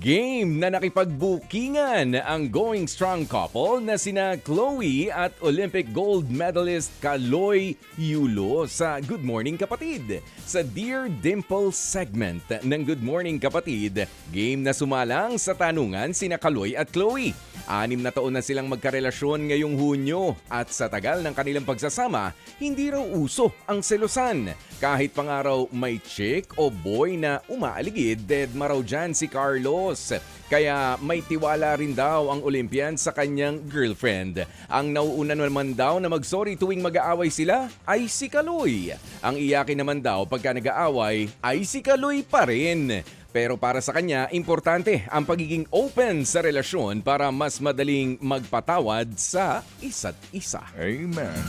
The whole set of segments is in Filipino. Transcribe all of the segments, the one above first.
Game na nakipagbukingan ang going strong couple na sina Chloe at Olympic gold medalist Kaloy Yulo sa Good Morning Kapatid. Sa Dear Dimple segment ng Good Morning Kapatid, game na sumalang sa tanungan sina Kaloy at Chloe. 6 na taon na silang magkarelasyon ngayong Hunyo at sa tagal ng kanilang pagsasama, hindi raw uso ang selosan. Kahit pangaraw may chick o boy na umaaligid, deadma raw dyan si Carlos. Kaya may tiwala rin daw ang Olympian sa kanyang girlfriend. Ang nauuna naman daw na mag-sorry tuwing mag-aaway sila ay si Kaloy. Ang iyakin naman daw pagka nag-aaway ay si Kaloy pa rin. Pero para sa kanya, importante ang pagiging open sa relasyon para mas madaling magpatawad sa isa't isa. Amen.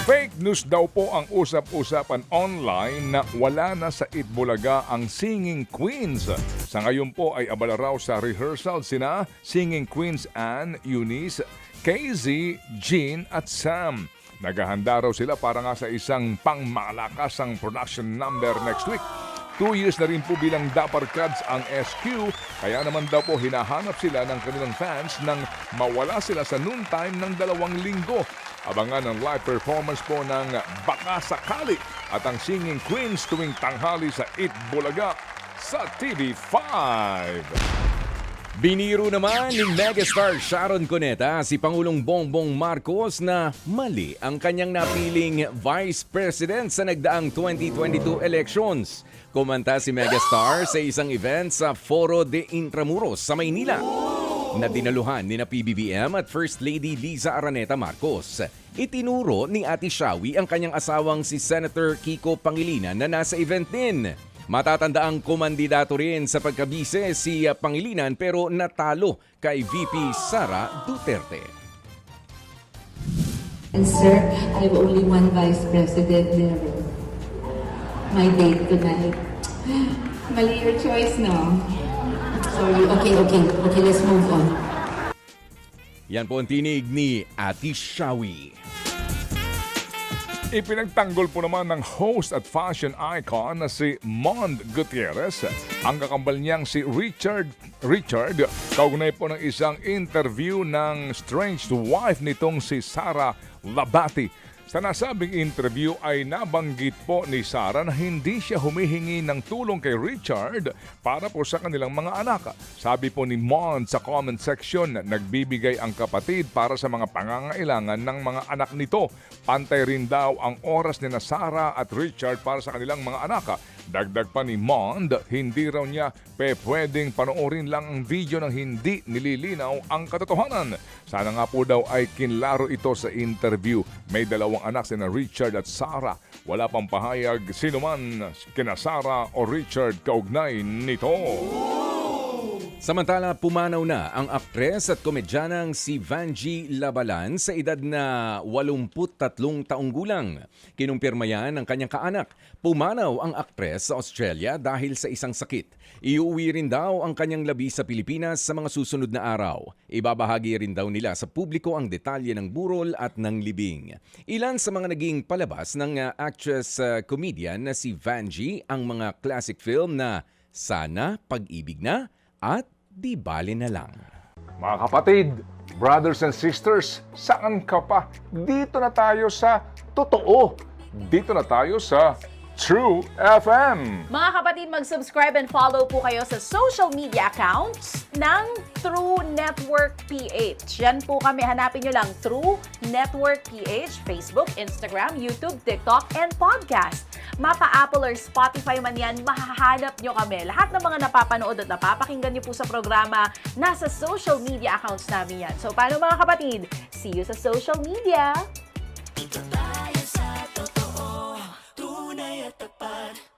Fake news daw po ang usap-usapan online na wala na sa Itbulaga ang Singing Queens. Sa ngayon po ay abala raw sa rehearsal sina Singing Queens Anne, Eunice, KZ, Jean at Sam. Naghahanda raw sila para nga sa isang pangmalakasang production number next week. 2 years na rin po bilang Dapper Cats ang SQ, kaya naman daw po hinahanap sila ng kanilang fans nang mawala sila sa noontime ng 2 linggo. Abangan ang live performance po ng Baka Sakali at ang Singing Queens tuwing tanghali sa Itbulaga sa TV5. Biniro naman ni megastar Sharon Cuneta si Pangulong Bongbong Marcos na mali ang kanyang napiling Vice President sa nagdaang 2022 elections. Kumanta si megastar sa isang event sa Foro de Intramuros sa Maynila na dinaluhan ni na PBBM at First Lady Liza Araneta Marcos. Itinuro ni Ate Shawi ang kanyang asawang si Senator Kiko Pangilinan na nasa event din. Matatandaang kumandidato rin sa pagkabise si Pangilinan pero natalo kay VP Sara Duterte. And sir, I have only one vice president there. My date tonight. Mali your choice, no? Sorry. Okay, let's move on. Yan po ang tinig ni Ate Shawi. Ipinagtanggol po naman ng host at fashion icon na si Mond Gutierrez ang kakambal niyang si Richard kaugnay po ng isang interview ng estranged wife nitong si Sara Labati. Sa nasabing interview ay nabanggit po ni Sara na hindi siya humihingi ng tulong kay Richard para po sa kanilang mga anak. Sabi po ni Mon sa comment section, nagbibigay ang kapatid para sa mga pangangailangan ng mga anak nito. Pantay rin daw ang oras ni na Sara at Richard para sa kanilang mga anak. Dagdag pa ni Mond, hindi raw niya pwedeng panoorin lang ang video nang hindi nililinaw ang katotohanan. Sana nga po daw ay kinlaro ito sa interview. May 2 anak sina Richard at Sara. Wala pang pahayag sino man kina Sara o Richard kaugnay nito. Samantala, pumanaw na ang aktres at komedyanang si Vanjie Labalan sa edad na 83 taong gulang. Kinumpirma yan ng kanyang kaanak. Pumanaw ang aktres sa Australia dahil sa isang sakit. Iuwi rin daw ang kanyang labi sa Pilipinas sa mga susunod na araw. Ibabahagi rin daw nila sa publiko ang detalye ng burol at ng libing. Ilan sa mga naging palabas ng actress-comedian na si Vanjie ang mga classic film na Sana, Pag-ibig na at Di Bale na Lang. Mga kapatid, brothers and sisters, saan ka pa? Dito na tayo sa totoo. Dito na tayo sa True FM. Mga kapatid, mag-subscribe and follow po kayo sa social media accounts ng True Network PH. Yan po kami, hanapin nyo lang True Network PH, Facebook, Instagram, YouTube, TikTok, and podcast. Mapa-Apple or Spotify man yan, mahahanap nyo kami. Lahat ng mga napapanood at napapakinggan nyo po sa programa, nasa social media accounts namin yan. So, paano mga kapatid? See you sa social media! Dito tayo sa totoo, tunay at tapat.